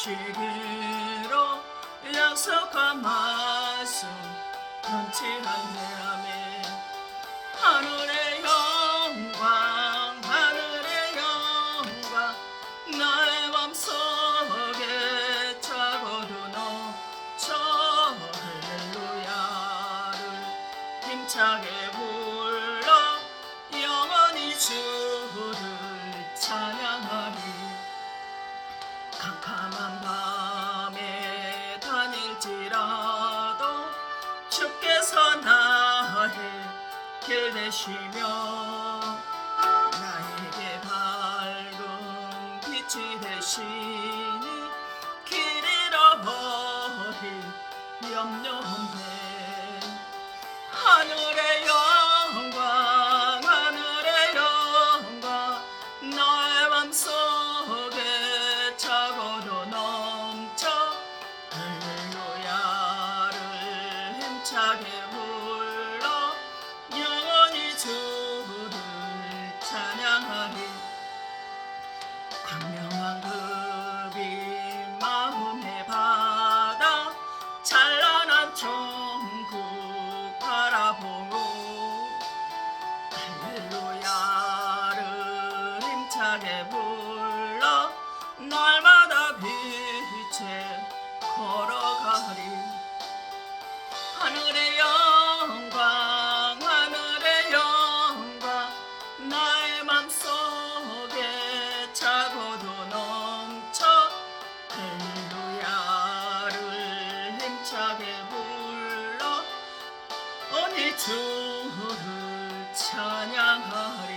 이루시기로 약속한 말씀 변치 않네. 하늘의 영광 하늘의 영광 나의 맘속에 차고도 넘쳐 할렐루야를 힘차게 불러 영원히 주를 찬양하리. 캄캄한 밤에 다닐지라도 주께서 나의 길 되시며 나에게 밝은 빛이 되시니 길 잃어버린 염려 없네. 하늘의 영광 하늘의 영광 나의 맘속에 차고도 넘쳐 할렐루야를 힘차게 불러 영원히 주를 찬양하리. 광명한 그빛 마음의 바다 찬란한 천국 바라보고 할렐루야를 힘차게 불러 날마다 빛에 걸어가리. 하늘의 영광 하늘의 영광 나의 맘속에 차고도 넘쳐 할렐루야를 힘차게 불러 오늘 주를 찬양하리.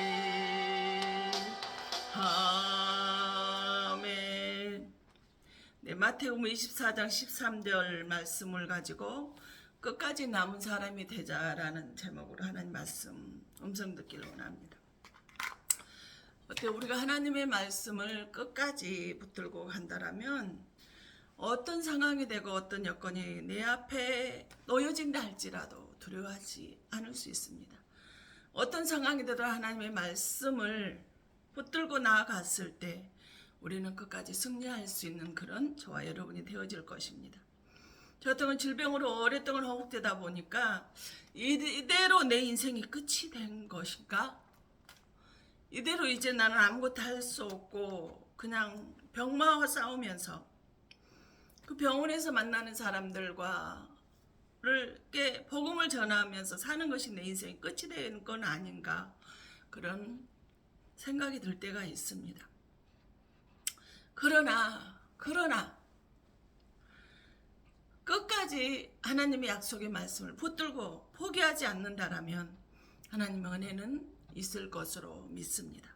아멘. 네, 마태복음 24장 13절 말씀을 가지고 끝까지 남은 사람이 되자라는 제목으로 하나님 말씀 음성 듣기를 원합니다. 어때 우리가 하나님의 말씀을 끝까지 붙들고 간다라면 어떤 상황이 되고 어떤 여건이 내 앞에 놓여진다 할지라도 두려워하지 않을 수 있습니다. 어떤 상황이 되도 하나님의 말씀을 붙들고 나아갔을 때 우리는 끝까지 승리할 수 있는 그런 저와 여러분이 되어질 것입니다. 저 같은 질병으로 오랫동안 허국되다 보니까 이대로 내 인생이 끝이 된 것인가? 이대로 이제 나는 아무것도 할 수 없고 그냥 병마와 싸우면서 그 병원에서 만나는 사람들과 복음을 전하면서 사는 것이 내 인생이 끝이 된 건 아닌가 그런 생각이 들 때가 있습니다. 그러나 끝까지 하나님의 약속의 말씀을 붙들고 포기하지 않는다라면 하나님의 은혜는 있을 것으로 믿습니다.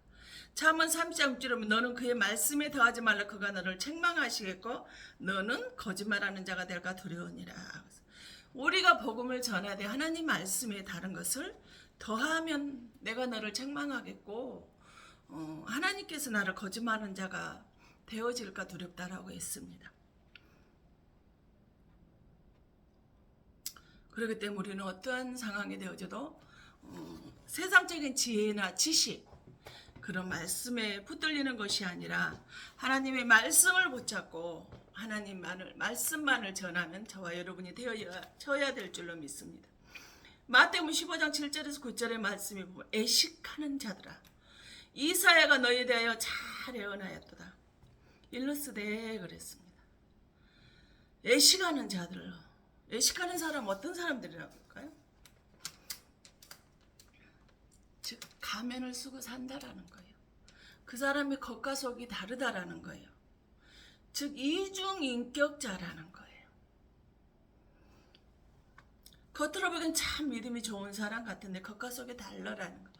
잠언 3장 6절에 너는 그의 말씀에 더하지 말라 그가 너를 책망하시겠고 너는 거짓말하는 자가 될까 두려우니라. 우리가 복음을 전하되 하나님 말씀에 다른 것을 더하면 내가 너를 책망하겠고 하나님께서 나를 거짓말하는 자가 되어질까 두렵다라고 했습니다. 그렇기 때문에 우리는 어떠한 상황이 되어져도 세상적인 지혜나 지식 그런 말씀에 붙들리는 것이 아니라 하나님의 말씀을 붙잡고 하나님만을 말씀만을 전하는 저와 여러분이 되어야 될 줄로 믿습니다. 마태복음 15장 7절에서 9절의 말씀이 보면 애식하는 자들아 이사야가 너희에 대하여 잘 예언하였도다. 일러스되 그랬습니다. 애식하는 자들, 애식하는 사람 어떤 사람들이라고 할까요? 즉 가면을 쓰고 산다라는 거예요. 그 사람의 겉과 속이 다르다라는 거예요. 즉 이중인격자라는 거예요. 겉으로 보기엔 참 믿음이 좋은 사람 같은데 겉과 속이 달라라는 거.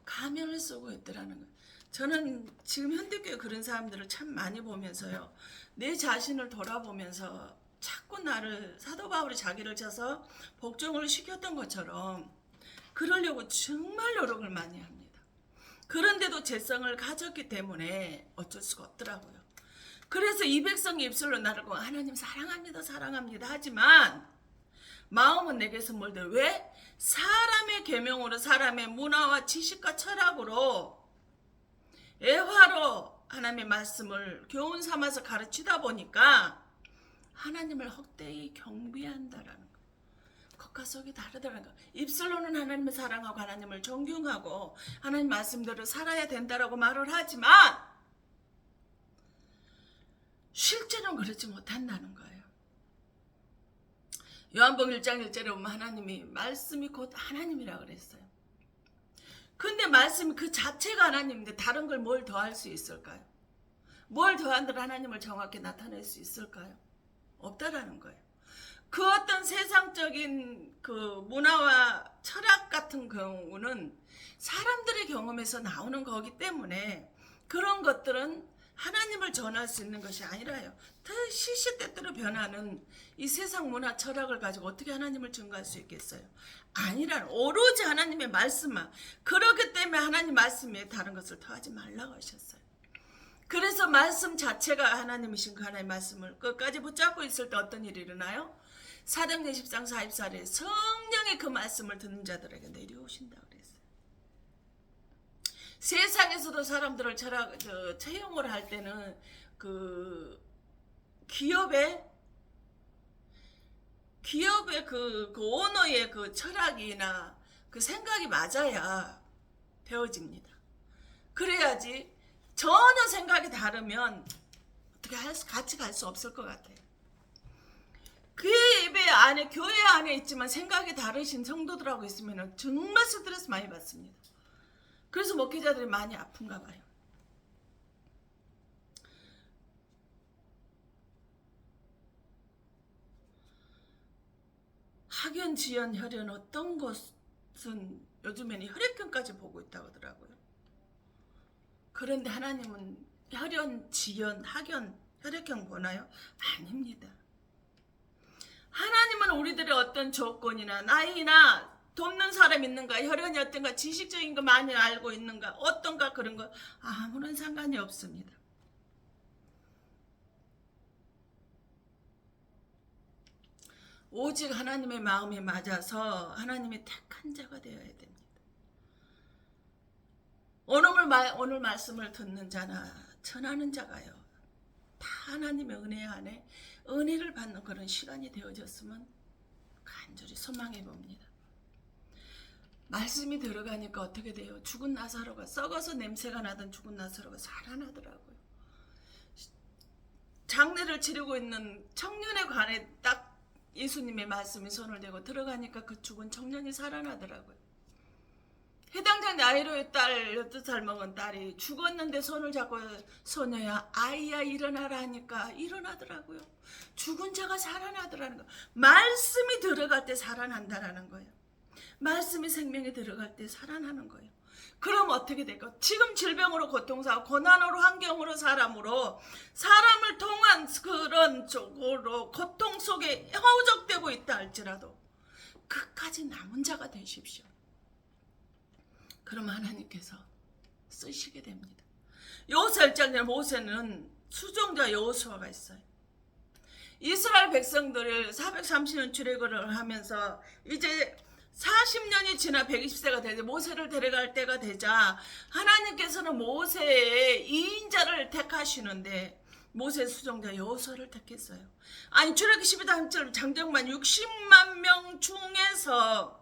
가면을 쓰고 있더라는 거예요. 저는 지금 현대교회 그런 사람들을 참 많이 보면서요. 내 자신을 돌아보면서 자꾸 나를 사도 바울이 자기를 쳐서 복종을 시켰던 것처럼 그러려고 정말 노력을 많이 합니다. 그런데도 재성을 가졌기 때문에 어쩔 수가 없더라고요. 그래서 이 백성의 입술로 나를 보고 하나님 사랑합니다 사랑합니다 하지만 마음은 내게서 멀대. 왜? 사람의 계명으로 사람의 문화와 지식과 철학으로 애화로 하나님의 말씀을 교훈 삼아서 가르치다 보니까 하나님을 헛되이 경배한다라는 거. 겉과 속이 다르다는 거. 입술로는 하나님을 사랑하고 하나님을 존경하고 하나님 말씀대로 살아야 된다라고 말을 하지만 실제는 그렇지 못한다는 거예요. 요한복음 1장 1절에 보면 하나님이 말씀이 곧 하나님이라고 그랬어요. 근데 말씀이 그 자체가 하나님인데 다른 걸 뭘 더할 수 있을까요? 뭘 더한들 하나님을 정확히 나타낼 수 있을까요? 없다라는 거예요. 그 어떤 세상적인 그 문화와 철학 같은 경우는 사람들의 경험에서 나오는 거기 때문에 그런 것들은 하나님을 전할 수 있는 것이 아니라요. 시시때때로 변하는 이 세상 문화 철학을 가지고 어떻게 하나님을 증거할 수 있겠어요? 아니라 오로지 하나님의 말씀만. 그렇기 때문에 하나님 말씀 외에 다른 것을 더하지 말라고 하셨어요. 그래서 말씀 자체가 하나님이신 그 하나님의 말씀을 끝까지 붙잡고 있을 때 어떤 일이 일어나요? 사도행전 10장 44절에 성령의 그 말씀을 듣는 자들에게 내려오신다고 그랬어요. 세상에서도 사람들을 채용을 할 때는 그 기업의 그 오너의 그 철학이나 그 생각이 맞아야 되어집니다. 그래야지 전혀 생각이 다르면 어떻게 같이 갈 수 없을 것 같아요. 그 예배 안에 교회 안에 있지만 생각이 다르신 성도들하고 있으면 정말 스트레스 많이 받습니다. 그래서 목회자들이 많이 아픈가 봐요. 학연, 지연, 혈연 어떤 것은 요즘에는 혈액형까지 보고 있다고 하더라고요. 그런데 하나님은 혈연, 지연, 학연, 혈액형 보나요? 아닙니다. 하나님은 우리들의 어떤 조건이나 나이나 돕는 사람 있는가, 혈연이 어떤가, 지식적인 거 많이 알고 있는가, 어떤가 그런 거 아무런 상관이 없습니다. 오직 하나님의 마음에 맞아서 하나님의 택한 자가 되어야 됩니다. 오늘 말씀을 듣는 자나 전하는 자가요, 다 하나님의 은혜 안에 은혜를 받는 그런 시간이 되어졌으면 간절히 소망해 봅니다. 말씀이 들어가니까 어떻게 돼요? 죽은 나사로가, 썩어서 냄새가 나던 죽은 나사로가 살아나더라고요. 장례를 치르고 있는 청년에 관해 딱 예수님의 말씀이 손을 대고 들어가니까 그 죽은 청년이 살아나더라고요. 해당장 나이로의 딸, 12살 먹은 딸이 죽었는데 손을 잡고 소녀야, 아이야 일어나라 하니까 일어나더라고요. 죽은 자가 살아나더라는 거. 말씀이 들어갈 때 살아난다라는 거예요. 말씀이 생명에 들어갈 때 살아나는 거예요. 그럼 어떻게 될까? 지금 질병으로 고통사고 고난으로 환경으로 사람을 통한 그런 쪽으로 고통 속에 허우적대고 있다 할지라도 끝까지 남은 자가 되십시오. 그러면 하나님께서 쓰시게 됩니다. 여호수아 1장에 모세는 수종자 여호수아가 있어요. 이스라엘 백성들을 430년 출애굽을 하면서 이제 40년이 지나 120세가 되자 모세를 데려갈 때가 되자 하나님께서는 모세의 2인자를 택하시는데 모세 수종자 여호수아를 택했어요. 아니 출애굽기 12장처럼 장정만 60만 명 중에서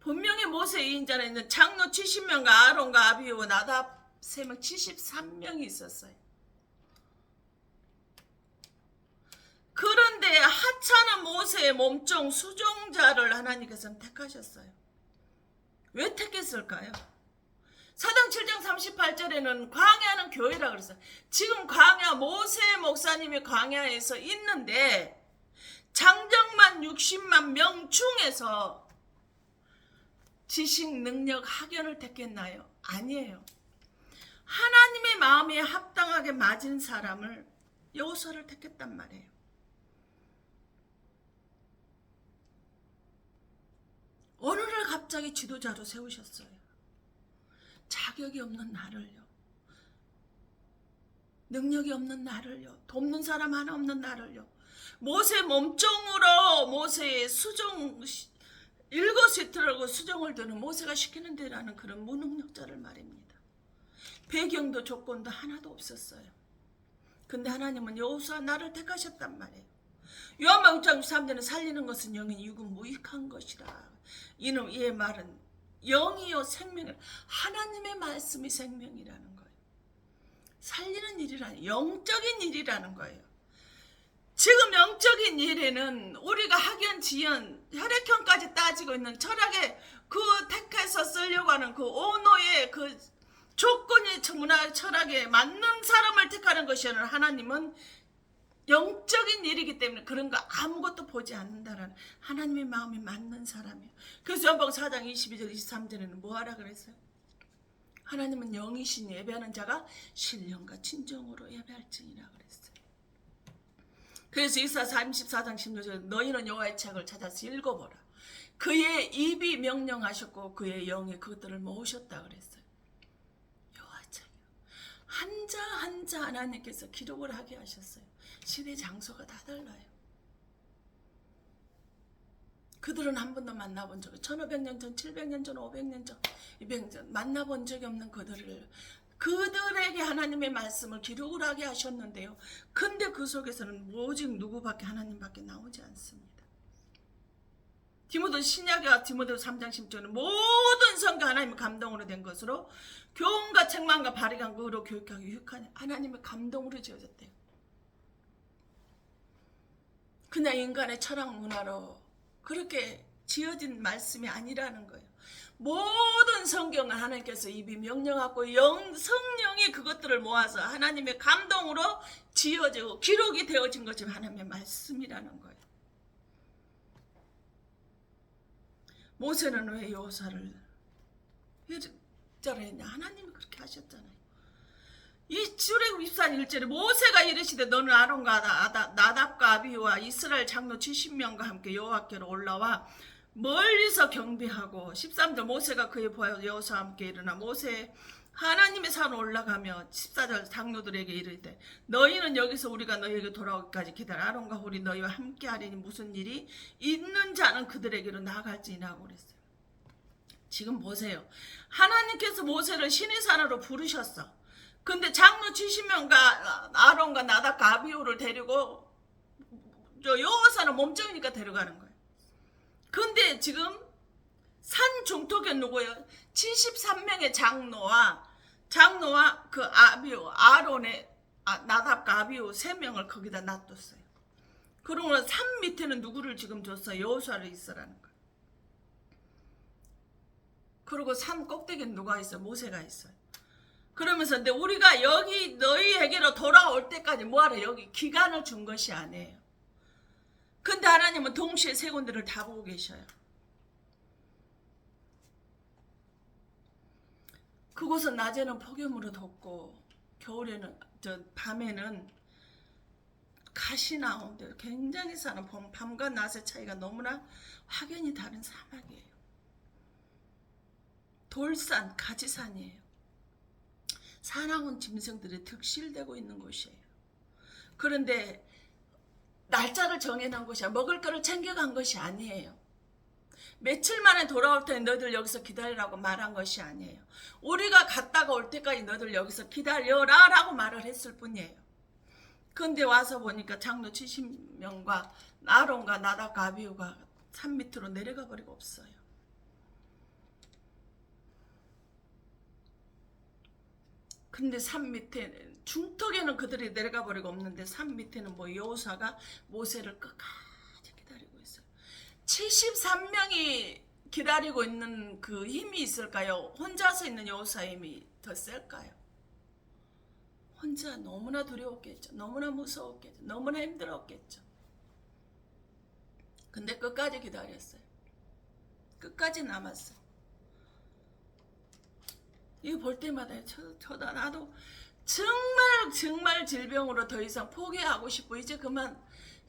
분명히 모세 2인자는 있는 장로 70명과 아론과 아비후와 나답 3명 73명이 있었어요. 그런데 하찮은 모세의 몸종 수종자를 하나님께서는 택하셨어요. 왜 택했을까요? 사도행 7장 38절에는 광야는 교회라 그랬어요. 지금 광야 모세 목사님이 광야에서 있는데 장정만 60만 명 중에서 지식, 능력, 학연을 택했나요? 아니에요. 하나님의 마음에 합당하게 맞은 사람을 여호수아를 택했단 말이에요. 어느 날 갑자기 지도자로 세우셨어요. 자격이 없는 나를요, 능력이 없는 나를요, 돕는 사람 하나 없는 나를요, 모세 몸종으로 모세의 수종 일거수이투라고 수종을 드는 모세가 시키는 대라는 그런 무능력자를 말입니다. 배경도 조건도 하나도 없었어요. 근데 하나님은 여호수아 나를 택하셨단 말이에요. 요한복음 6장 3절은 살리는 것은 영이 육은 무익한 것이라. 이는 이의 말은 영이요 생명이라. 하나님의 말씀이 생명이라는 거예요. 살리는 일이라는 영적인 일이라는 거예요. 지금 영적인 일에는 우리가 학연, 지연, 혈액형까지 따지고 있는 철학에 그 택해서 쓰려고 하는 그 언어의 그 조건이 문화 철학에 맞는 사람을 택하는 것이 아니라 하나님은 영적인 일이기 때문에 그런 거 아무것도 보지 않는다라는 하나님의 마음이 맞는 사람이에요. 그래서 요한복음 4장 22절 23절에는 뭐하라 그랬어요? 하나님은 영이시니 예배하는 자가 신령과 진정으로 예배할지니라 그랬어요. 그래서 이사야 34장 16절 너희는 여호와의 책을 찾아서 읽어보라. 그의 입이 명령하셨고 그의 영이 그것들을 모으셨다 그랬어요. 여호와의 책이요. 한자 한자 하나님께서 기록을 하게 하셨어요. 시대 장소가 다 달라요. 그들은 한 번도 만나본 적이 1500년 전, 700년 전, 500년 전, 200년 전 만나본 적이 없는 그들에게 하나님의 말씀을 기록을 하게 하셨는데요. 근데 그 속에서는 오직 누구밖에 하나님밖에 나오지 않습니다. 신약의 디모데후서 3장 10절은 모든 성경 하나님의 감동으로 된 것으로 교훈과 책망과 바리간 의로 교육하기 유익한 하나님의 감동으로 지어졌대요. 그냥 인간의 철학 문화로 그렇게 지어진 말씀이 아니라는 거예요. 모든 성경은 하나님께서 입이 명령하고 성령이 그것들을 모아서 하나님의 감동으로 지어지고 기록이 되어진 것이 하나님의 말씀이라는 거예요. 모세는 왜 여호수아를 했냐? 하나님이 그렇게 하셨잖아요. 이 출애굽 24장 1절에 모세가 이르시되 너는 아론과 나답과 아비후와 이스라엘 장로 70명과 함께 여호와께로 올라와 멀리서 경배하고 13절 모세가 그의 부하 여호수아와 함께 일어나 모세 하나님의 산으로 올라가며 14절 장로들에게 이르되 너희는 여기서 우리가 너희에게 돌아오기까지 기다려 아론과 홀이 너희와 함께 하리니 무슨 일이 있는 자는 그들에게로 나아갈지니라고 그랬어요. 지금 보세요. 하나님께서 모세를 신의 산으로 부르셨어. 근데 장로 70명과 아론과 나답과 아비후를 데리고 여호수아는 몸종이니까 데려가는 거예요. 근데 지금 산 중턱에 누구예요? 73명의 장로와 그 아비후, 아론의 나답과 아비후 3명을 거기다 놔뒀어요. 그러고 산 밑에는 누구를 지금 줬어요? 여호수아를 있으라는 거예요. 그리고 산 꼭대기는 누가 있어요? 모세가 있어요. 그러면서 근데 우리가 여기 너희에게로 돌아올 때까지 뭐하러 여기 기간을 준 것이 아니에요. 근데 하나님은 동시에 세 군데를 다 보고 계셔요. 그곳은 낮에는 폭염으로 덥고 밤에는 가시 나오는데 굉장히 사는 밤과 낮의 차이가 너무나 확연히 다른 사막이에요. 돌산, 가지산이에요. 사나운 짐승들이 득실되고 있는 곳이에요. 그런데 날짜를 정해놓은 것이야. 먹을 거를 챙겨간 것이 아니에요. 며칠 만에 돌아올 테니 너희들 여기서 기다리라고 말한 것이 아니에요. 우리가 갔다가 올 때까지 너희들 여기서 기다려라 라고 말을 했을 뿐이에요. 그런데 와서 보니까 장로 70명과 아론과 나답과 아비후가 산 밑으로 내려가 버리고 없어요. 근데 산 밑에 중턱에는 그들이 내려가 버리고 없는데 산 밑에는 여호수아가 모세를 끝까지 기다리고 있어요. 73명이 기다리고 있는 그 힘이 있을까요? 혼자서 있는 여호수아의 힘이 더 셀까요? 혼자 너무나 두려웠겠죠. 너무나 무서웠겠죠. 너무나 힘들었겠죠. 근데 끝까지 기다렸어요. 끝까지 남았어요. 이거 볼 때마다 나도 정말 질병으로 더 이상 포기하고 싶고 이제 그만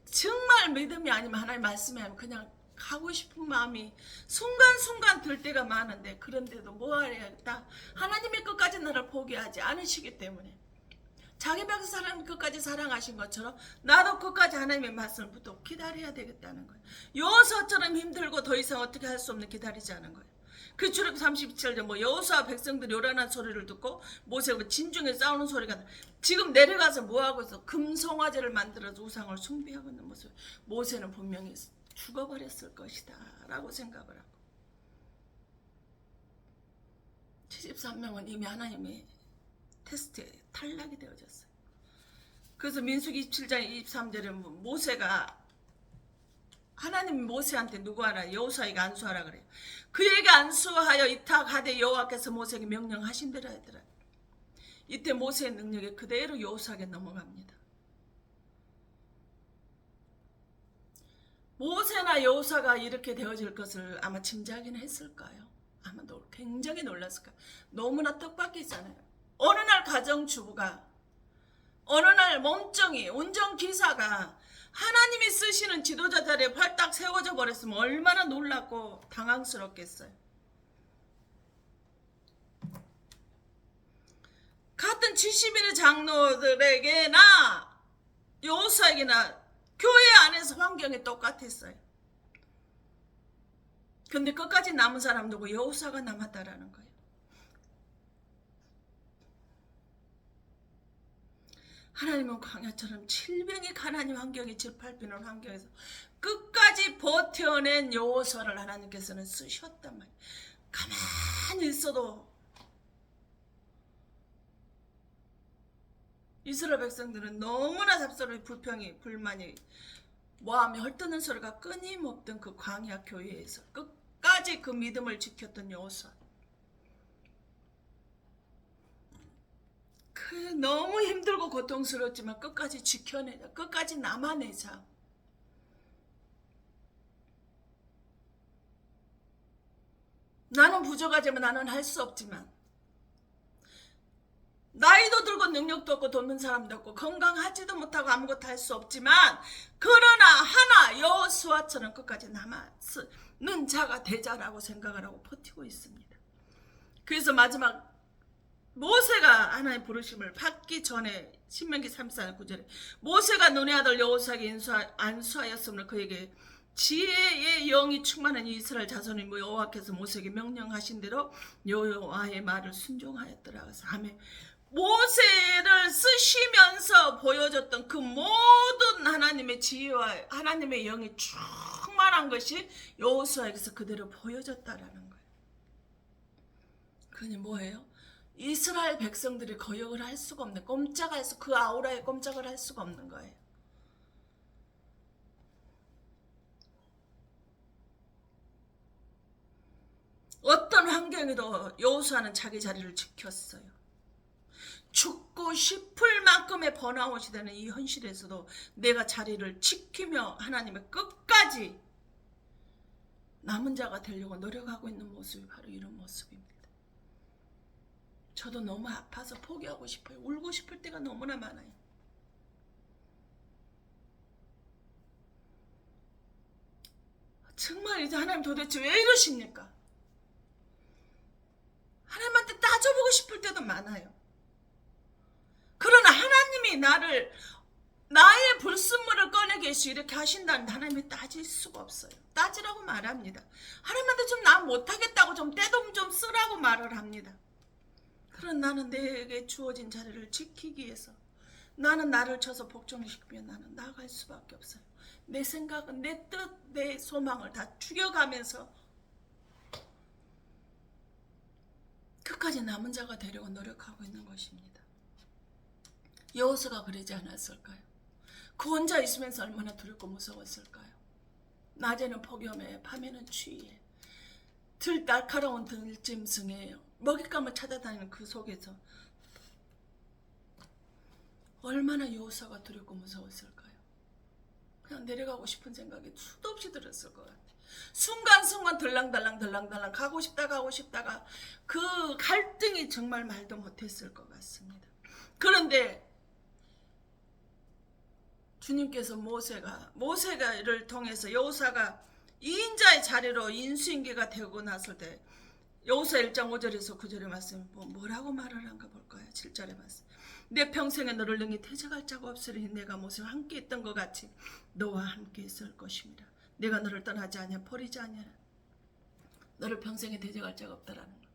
정말 믿음이 아니면 하나님 말씀이 아니면 그냥 가고 싶은 마음이 순간순간 들 때가 많은데 그런데도 뭐 해야겠다. 하나님의 끝까지 나를 포기하지 않으시기 때문에 자기 백성 끝까지 사랑하신 것처럼 나도 끝까지 하나님의 말씀을 붙들고 기다려야 되겠다는 거예요. 여호수아처럼 힘들고 더 이상 어떻게 할 수 없는 기다리지 않은 거예요. 그 출애굽 32절 뭐 여호수아 백성들이 요란한 소리를 듣고 모세가 진중에 싸우는 소리가 나. 지금 내려가서 뭐하고 있어? 금송아지를 만들어서 우상을 숭배하고 있는 모습. 모세는 분명히 죽어버렸을 것이다 라고 생각을 하고 73명은 이미 하나님의 테스트에 탈락이 되어졌어요. 그래서 민수기 27장 23절에 모세가 하나님이 모세한테 누구 하라? 여호수아에게 안수하라 그래요. 그에게 안수하여 이탁하되 여호와께서 모세에게 명령하신 대로 하더라. 이때 모세의 능력이 그대로 여호수아에게 넘어갑니다. 모세나 여호수아가 이렇게 되어질 것을 아마 짐작이나 했을까요? 아마 굉장히 놀랐을까요? 너무나 뜻밖이잖아요. 어느 날 가정주부가, 어느 날 몸종이, 운전기사가 하나님이 쓰시는 지도자 자리에 발딱 세워져 버렸으면 얼마나 놀랍고 당황스럽겠어요. 같은 70인의 장로들에게나 여호수아에게나 교회 안에서 환경이 똑같았어요. 근데 끝까지 남은 사람 누구? 여호수아가 남았다라는 거예요. 하나님은 광야처럼 질병이 가난이 환경이 질팔피는 환경에서 끝까지 버텨낸 여호수아를 하나님께서는 쓰셨단 말이에요. 가만히 있어도 이스라엘 백성들은 너무나 잡스러운 불평이 불만이 모함이 헐뜯는 소리가 끊임없던 그 광야 교회에서 끝까지 그 믿음을 지켰던 여호수아. 너무 힘들고 고통스럽지만 끝까지 지켜내자. 끝까지 남아내자. 나는 부족하지만 나는 할 수 없지만 나이도 들고 능력도 없고 돕는 사람도 없고 건강하지도 못하고 아무것도 할 수 없지만 그러나 하나 여호수아처럼 끝까지 남아는 자가 되자라고 생각을 하고 버티고 있습니다. 그래서 마지막 모세가 하나님 부르심을 받기 전에 신명기 34장 9절에 모세가 눈의 아들 여호수아에게 안수하였으므로 그에게 지혜의 영이 충만한 이스라엘 자손이 여호와께서 모세에게 명령하신 대로 여호와의 말을 순종하였더라. 그래서 아멘. 모세를 쓰시면서 보여줬던 그 모든 하나님의 지혜와 하나님의 영이 충만한 것이 여호수아에게서 그대로 보여졌다라는 거예요. 그러니 뭐예요? 이스라엘 백성들이 거역을 할 수가 없는, 꼼짝할 수, 그 아우라에 꼼짝을 할 수가 없는 거예요. 어떤 환경에도 여호수아는 자기 자리를 지켰어요. 죽고 싶을 만큼의 번아웃이 되는 이 현실에서도 내가 자리를 지키며 하나님의 끝까지 남은 자가 되려고 노력하고 있는 모습이 바로 이런 모습입니다. 저도 너무 아파서 포기하고 싶어요. 울고 싶을 때가 너무나 많아요. 정말 이제 하나님 도대체 왜 이러십니까? 하나님한테 따져보고 싶을 때도 많아요. 그러나 하나님이 나의 불순물을 꺼내 계시 이렇게 하신다는데 하나님이 따질 수가 없어요. 따지라고 말합니다. 하나님한테 좀 나 못하겠다고 좀 떼돈 좀 쓰라고 말을 합니다. 그러나 나는 내게 주어진 자리를 지키기 위해서 나는 나를 쳐서 복종시키며 나는 나아갈 수밖에 없어요. 내 생각은 내 뜻, 내 소망을 다 죽여가면서 끝까지 남은 자가 되려고 노력하고 있는 것입니다. 여호수아가 그러지 않았을까요? 그 혼자 있으면서 얼마나 두렵고 무서웠을까요? 낮에는 폭염에 밤에는 추위에 날카로운 들짐승에 먹잇감을 찾아다니는 그 속에서 얼마나 여호수아가 두렵고 무서웠을까요? 그냥 내려가고 싶은 생각이 수도 없이 들었을 것 같아요. 순간순간 들랑달랑 가고 싶다가 그 갈등이 정말 말도 못했을 것 같습니다. 그런데 주님께서 모세가를 통해서 여호수아가 2인자의 자리로 인수인계가 되고 났을 때 여호수아 1장 5절에서 9절의 말씀 뭐라고 말을 한가 볼까요? 7절의 말씀. 내 평생에 너를 능히 대적할 자가 없으리니 내가 모세와 함께 있던 것 같이 너와 함께 있을 것입니다. 내가 너를 떠나지 아니하 버리지 아니하라. 너를 평생에 대적할 자가 없다라는 거.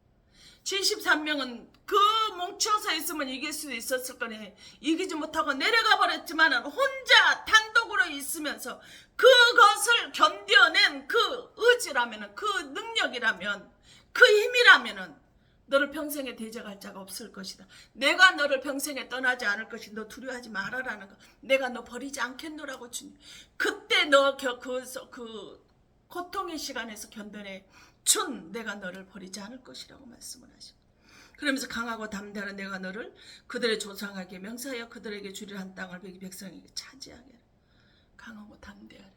73명은 그 뭉쳐서 있으면 이길 수 있었을 거니 이기지 못하고 내려가 버렸지만 혼자 단독으로 있으면서 그것을 견뎌낸 그 의지라면, 그 능력이라면, 그 힘이라면 너를 평생에 대적할 자가 없을 것이다. 내가 너를 평생에 떠나지 않을 것이 너 두려워하지 말아라는 거. 내가 너 버리지 않겠노라고 주님. 그때 너 그 고통의 시간에서 견뎌내 준 내가 너를 버리지 않을 것이라고 말씀을 하십니다. 그러면서 강하고 담대한 내가 너를 그들의 조상에게 명사하여 그들에게 주리라 한 땅을 백성에게 차지하게 하라. 강하고 담대하래.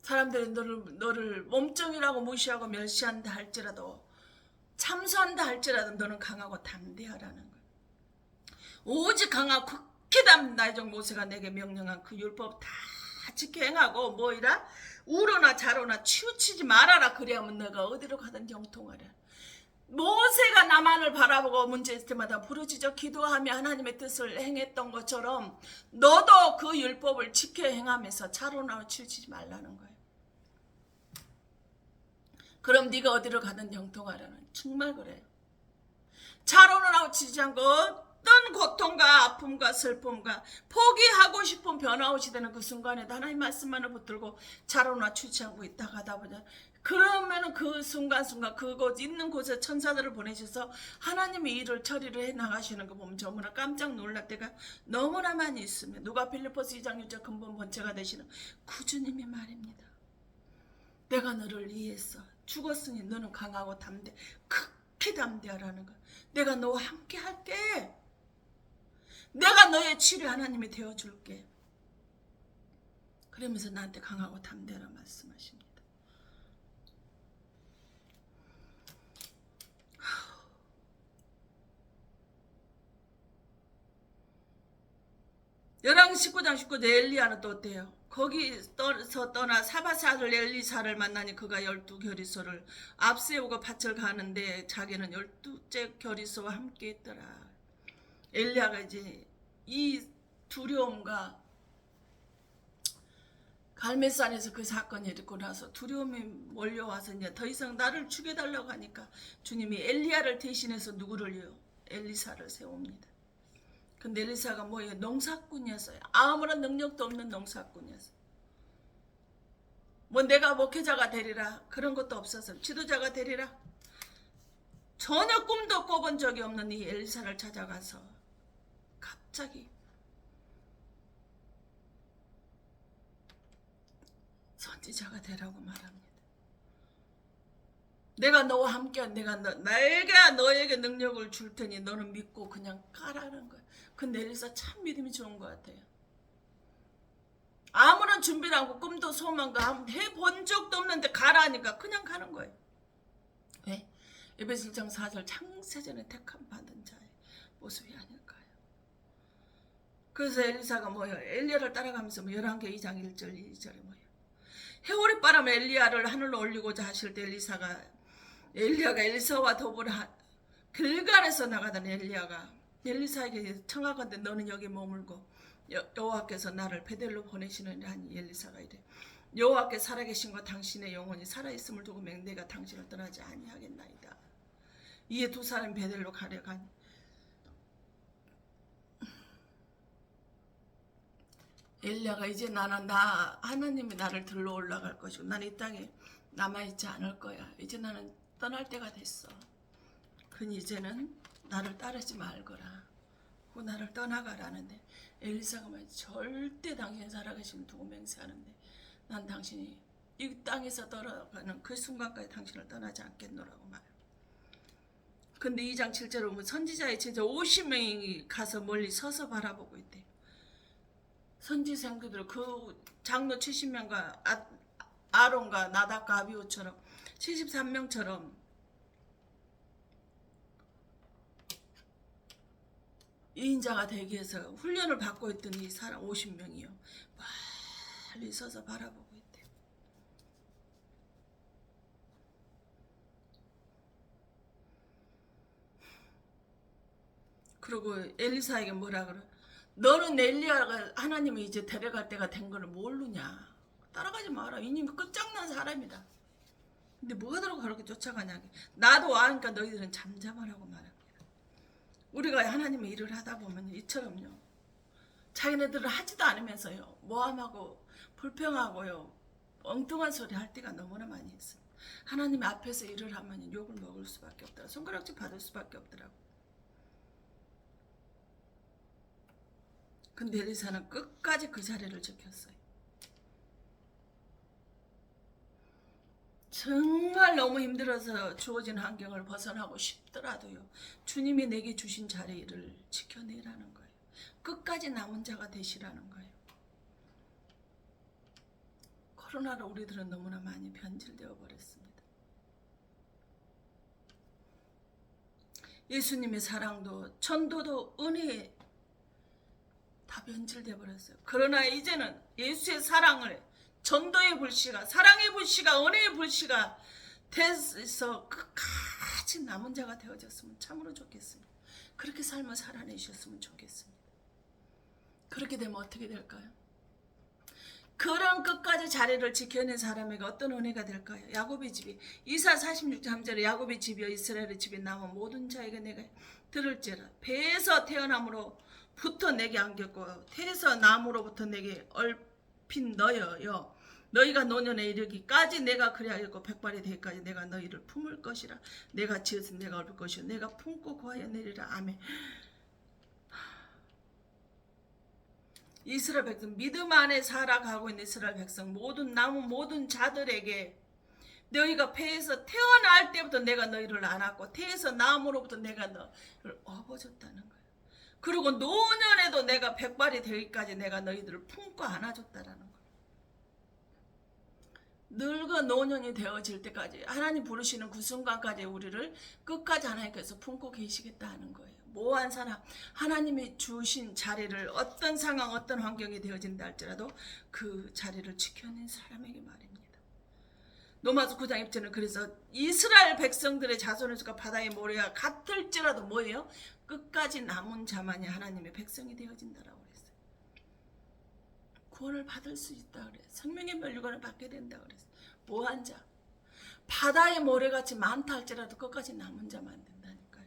사람들은 너를 몸종이라고 무시하고 멸시한다 할지라도, 참수한다 할지라도 너는 강하고 담대하라는 거야. 오직 강하고 극히 담대한 나의 종 모세가 내게 명령한 그 율법 다 지켜 행하고 뭐이라? 우로나 자로나 치우치지 말아라. 그래야만 너가 어디로 가든 형통하라. 모세가 나만을 바라보고 문제 있을 때마다 부르짖어 기도하며 하나님의 뜻을 행했던 것처럼 너도 그 율법을 지켜 행하면서 자로나 치우치지 말라는 거예요. 그럼 네가 어디로 가든 형통하라는, 정말 그래요. 자로나 치지 않고 어떤 고통과 아픔과 슬픔과 포기하고 싶은 변화웃이 되는 그 순간에도 하나님 말씀만을 붙들고 자로나 취치하고 있다 가다 보자. 그러면은 그 순간순간 그곳 있는 곳에 천사들을 보내셔서 하나님의 일을 처리를 해 나가시는 거 보면 너무나 깜짝 놀랄 때가 너무나 많이 있으며, 누가 필리포스 2장 6절 근본 본체가 되시는 구주님의 말입니다. 내가 너를 이해했어. 죽었으니 너는 강하고 담대, 극히 담대하라는 거. 내가 너와 함께 할게. 내가 너의 치료 하나님이 되어줄게. 그러면서 나한테 강하고 담대하라 말씀하십니다. 열왕 19장 19절 엘리야는 또 어때요? 거기서 떠나 사밧의 아들 엘리사를 만나니 그가 12결의소를 앞세우고 밭을 가는데 자기는 12째 결의소와 함께 있더라. 엘리야가 이제 이 두려움과 갈멜산에서 그 사건이 있고 나서 두려움이 몰려와서 이제 더 이상 나를 죽여달라고 하니까 주님이 엘리야를 대신해서 누구를요? 엘리사를 세웁니다. 근데 엘리사가 뭐예요? 농사꾼이었어요. 아무런 능력도 없는 농사꾼이었어요. 뭐 내가 목회자가 되리라 그런 것도 없어서, 지도자가 되리라 전혀 꿈도 꿔본 적이 없는 이 엘리사를 찾아가서 갑자기 선지자가 되라고 말합니다. 내가 너와 함께 내가 너에게 능력을 줄 테니 너는 믿고 그냥 가라는 거야. 근데 엘리사 참 믿음이 좋은 것 같아요. 아무런 준비도 않고 꿈도 소망도 해본 적도 없는데 가라니까 그냥 가는 거예요. 왜? 에베소 1장 4절 창세전에 택함 받은 자의 모습이 아닐까요? 그래서 엘리사가 뭐예요? 엘리야를 따라가면서 열왕기 2장 1절 2절에 뭐예요? 해오리 바람에 엘리야를 하늘로 올리고자 하실 때 엘리야가 엘리사와 더불어 길갈에서 나가던 엘리사에게 청하건대 너는 여기 머물고 여호와께서 나를 베델로 보내시느니라 하니 엘리사가 이래 여호와께 살아계신과 당신의 영혼이 살아있음을 두고 내가 당신을 떠나지 아니하겠나이다. 이에 두 사람이 베델로 가려가니 엘리야가 이제 하나님이 나를 들러 올라갈 것이고 나는 이 땅에 남아있지 않을 거야. 이제 나는 떠날 때가 됐어. 그니 이제는 나를 따르지 말거라. 나를 떠나가라는데 엘리사가 말이지 절대 당신 살아계시면 두고 맹세하는데 난 당신이 이 땅에서 떠나가는 그 순간까지 당신을 떠나지 않겠노라고 말해요. 근데 2장 7절에 보면 선지자의 제자 50명이 가서 멀리 서서 바라보고 있대. 선지생들 그 장로 70명과 아론과 나답과 아비후처럼 73명처럼 이인자가 되기 위해서 훈련을 받고 있던 이 사람 50명이요. 멀리 서서 바라보고 있대. 그리고 엘리사에게 뭐라 그래? 너는 엘리야가 하나님이 이제 데려갈 때가 된 걸 모르냐? 따라가지 마라. 이님이 끝장난 사람이다. 근데 뭐하더라고 그렇게 쫓아가냐. 나도 아니까 너희들은 잠잠하라고 말합니다. 우리가 하나님의 일을 하다 보면 이처럼요. 자기네들은 하지도 않으면서요. 모함하고 불평하고요. 엉뚱한 소리 할 때가 너무나 많이 있어요. 하나님 앞에서 일을 하면 욕을 먹을 수밖에 없더라. 손가락질 받을 수밖에 없더라고. 근데 엘리사는 끝까지 그 자리를 지켰어요. 정말 너무 힘들어서 주어진 환경을 벗어나고 싶더라도요. 주님이 내게 주신 자리를 지켜내라는 거예요. 끝까지 남은 자가 되시라는 거예요. 코로나로 우리들은 너무나 많이 변질되어 버렸습니다. 예수님의 사랑도 전도도 은혜에 다 변질되어 버렸어요. 그러나 이제는 예수의 사랑을 전도의 불씨가 사랑의 불씨가 은혜의 불씨가 돼서 끝까지 남은 자가 되어졌으면 참으로 좋겠습니다. 그렇게 삶을 살아내셨으면 좋겠습니다. 그렇게 되면 어떻게 될까요? 그런 끝까지 자리를 지켜낸 사람에게 어떤 은혜가 될까요? 야곱의 집이 이사 46장 3절에 야곱의 집이여 이스라엘의 집에 남은 모든 자에게 내가 들을지라 배에서 태어남으로부터 내게 안겼고 태에서 남으로부터 내게 얼핀 너여여 너희가 노년에 이르기까지 내가 그리하였고 백발이 되기까지 내가 너희를 품을 것이라 내가 지어서 내가 얻을 것이요 내가 품고 구하여 내리라. 아멘. 이스라엘 백성 믿음 안에 살아가고 있는 이스라엘 백성 모든 남은 모든 자들에게 너희가 폐에서 태어날 때부터 내가 너희를 안았고 태에서 나음으로부터 내가 너희를 업어줬다는 거예요. 그리고 노년에도 내가 백발이 되기까지 내가 너희들을 품고 안아줬다라는 거예요. 늙어 노년이 되어질 때까지 하나님 부르시는 그 순간까지 우리를 끝까지 하나님께서 품고 계시겠다 하는 거예요. 모호한 사람 하나님이 주신 자리를 어떤 상황 어떤 환경이 되어진다 할지라도 그 자리를 지켜낸 사람에게 말입니다. 로마서 9장 1절은 그래서 이스라엘 백성들의 자손의 수가 바다의 모래와 같을지라도 뭐예요? 끝까지 남은 자만이 하나님의 백성이 되어진다라고 그랬어요. 구원을 받을 수 있다 그래요. 생명의 멸류관을 받게 된다 그랬어요. 모호한 자 바다의 모래같이 많다 할지라도 끝까지 남은 자만 된다니까요.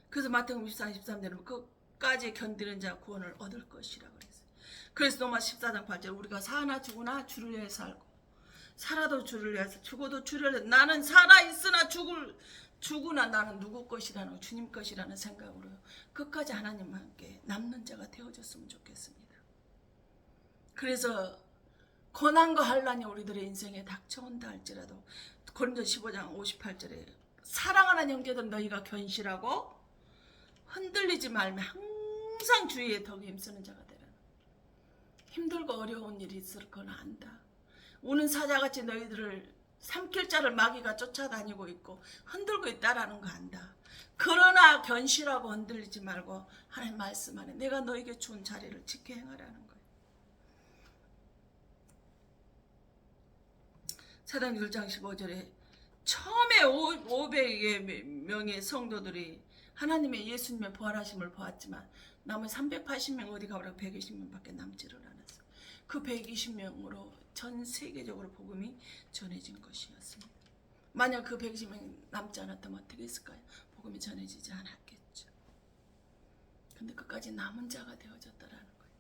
그래서 마태복음 24장 13절은 끝까지 견디는 자 구원을 얻을 것이라고 그랬어요. 그래서 로마 14장 8절 우리가 사나 죽으나 주를 위해 살고 살아도 주를 위해서 죽어도 주를 위해서 나는 살아있으나 죽으나 나는 누구 것이라는 주님 것이라는 생각으로 끝까지 하나님과 함께 남는 자가 되어줬으면 좋겠습니다. 그래서 고난과 환난이 우리들의 인생에 닥쳐온다 할지라도 고린도서 15장 58절에 사랑하는 형제들 너희가 견실하고 흔들리지 말며 항상 주위에 덕에 힘쓰는 자가 되라. 힘들고 어려운 일이 있을 건 안다. 우는 사자같이 너희들을 삼킬 자를 마귀가 쫓아다니고 있고 흔들고 있다라는 거 안다. 그러나 견실하고 흔들리지 말고 하나님 말씀 안에 내가 너에게 준 자리를 지켜 행하라는 거예요. 사도행전 1장 15절에 처음에 500여 명의 성도들이 하나님의 예수님의 부활하심을 보았지만 남은 380명 어디 가버리고 120명밖에 남지를 않았어요. 그 120명으로 전 세계적으로 복음이 전해진 것이었습니다. 만약 그 120명 남지 않았다면 어떻게 했을까요? 복음이 전해지지 않았겠죠. 근데 끝까지 남은 자가 되어졌다라는 거예요.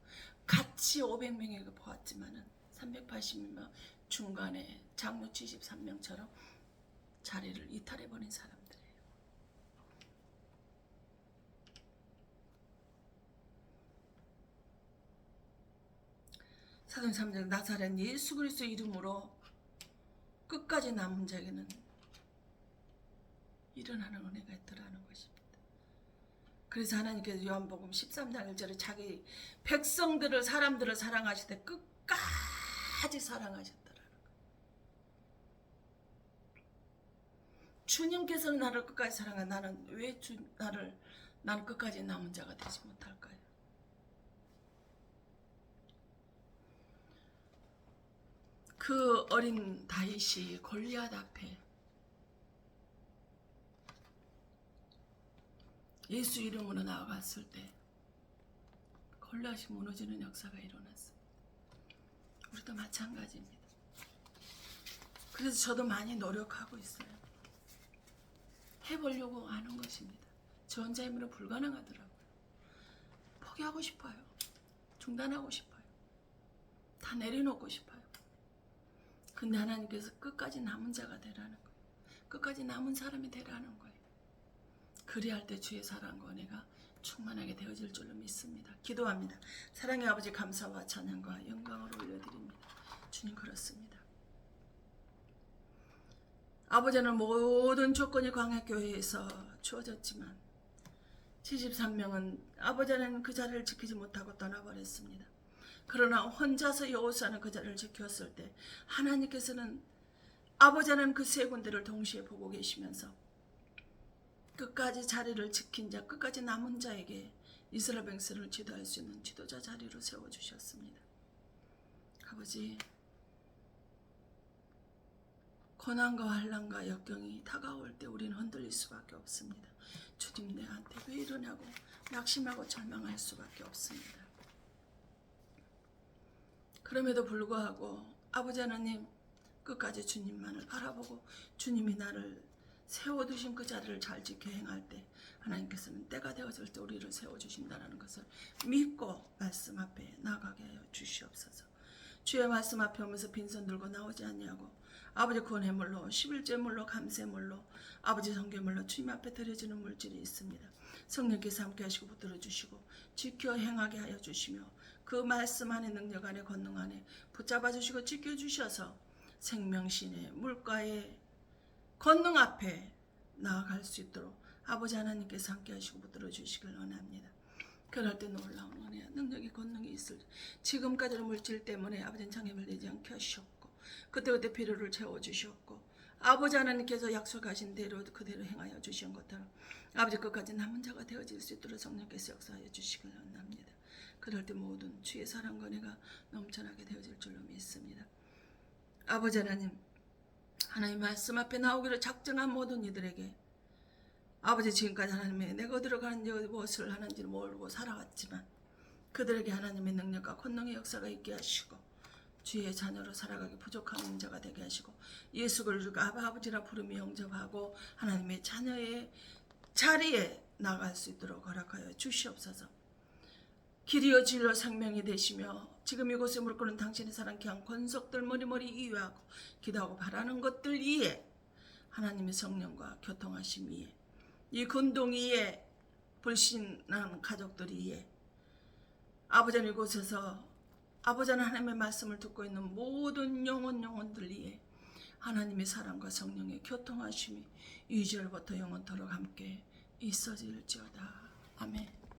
같이 500명에게 보았지만은 380명 중간에 장로 73명처럼 자리를 이탈해버린 사람들이에요. 사도행전 3장 나사렛 예수 그리스도 이름으로 끝까지 남은 자에게는 일어나는 은혜가 있더라는 것입니다. 그래서 하나님께서 요한복음 13장 1절에 자기 백성들을 사람들을 사랑하실 때 끝까지 사랑하셨더라는 거예요. 주님께서는 나를 끝까지 사랑하 나는 왜 나는 끝까지 남은 자가 되지 못할까요? 그 어린 다윗이 골리앗 앞에 예수 이름으로 나아갔을 때 골리앗이 무너지는 역사가 일어났어요. 우리도 마찬가지입니다. 그래서 저도 많이 노력하고 있어요. 해보려고 하는 것입니다. 저 혼자 힘으로 불가능하더라고요. 포기하고 싶어요. 중단하고 싶어요. 다 내려놓고 싶어요. 근데 하나님께서 끝까지 남은 자가 되라는 거예요. 끝까지 남은 사람이 되라는 거예요. 그리할 때 주의 사랑과 은혜가 충만하게 되어질 줄로 믿습니다. 기도합니다. 사랑의 아버지, 감사와 찬양과 영광을 올려드립니다. 주님, 그렇습니다. 아버지는 모든 조건이 광야교회에서 주어졌지만 73명은 아버지는 그 자리를 지키지 못하고 떠나버렸습니다. 그러나 혼자서 여호수아는 그 자리를 지켰을 때 하나님께서는 아버지는 그 세 군데를 동시에 보고 계시면서 끝까지 자리를 지킨 자, 끝까지 남은 자에게 이스라엘 백성을 지도할 수 있는 지도자 자리로 세워주셨습니다. 아버지, 고난과 환난과 역경이 다가올 때 우리는 흔들릴 수밖에 없습니다. 주님, 내한테 왜 이러냐고 낙심하고 절망할 수밖에 없습니다. 그럼에도 불구하고 아버지 하나님, 끝까지 주님만을 바라보고 주님이 나를 세워두신 그 자리를 잘 지켜 행할 때 하나님께서는 때가 되어질 때 우리를 세워주신다는 것을 믿고 말씀 앞에 나가게 하여 주시옵소서. 주의 말씀 앞에 오면서 빈손 들고 나오지 아니하고 아버지 권해물로 11제물로 감세물로 아버지 성결물로 주님 앞에 드려지는 물질이 있습니다. 성령께서 함께 하시고 붙들어 주시고 지켜 행하게 하여 주시며 그 말씀 안에 능력 안에 권능 안에 붙잡아 주시고 지켜 주셔서 생명신의 물가의 권능 앞에 나아갈 수 있도록 아버지 하나님께서 함께 하시고 붙들어 주시길 원합니다. 그럴 때 놀라운 은혜와 능력이 권능이 있을 지금까지는 물질 때문에 아버지는 장애물 내지 않게 하셨고 그때그때 필요를 채워주셨고 아버지 하나님께서 약속하신 대로 그대로 행하여 주신 것처럼 아버지 끝까지 남은 자가 되어질 수 있도록 성령께서 역사하여 주시길 원합니다. 그럴 때 모든 주의 사랑과 은혜가 넘쳐나게 되어질 줄로 믿습니다. 아버지 하나님, 하나님 말씀 앞에 나오기를 작정한 모든 이들에게 아버지 지금까지 하나님의 내가 어디로 가는지 무엇을 하는지 모르고 살아왔지만 그들에게 하나님의 능력과 권능의 역사가 있게 하시고 주의 자녀로 살아가기 부족한 자가 되게 하시고 예수 그리스도를 아버지라 부르며 영접하고 하나님의 자녀의 자리에 나갈 수 있도록 허락하여 주시옵소서. 길이요 진리요 생명이 되시며 지금 이곳에 무릎 꿇는 당신의 사랑 귀한 권속들 머리머리 이유하고 기도하고 바라는 것들 이에 하나님의 성령과 교통하심 이에 이 군동 이에 불신한 가족들 이에 아버지는 이곳에서 아버지는 하나님의 말씀을 듣고 있는 모든 영혼들 이에 하나님의 사랑과 성령의 교통하심이 이절부터 영원토록 함께 있어질지어다. 아멘.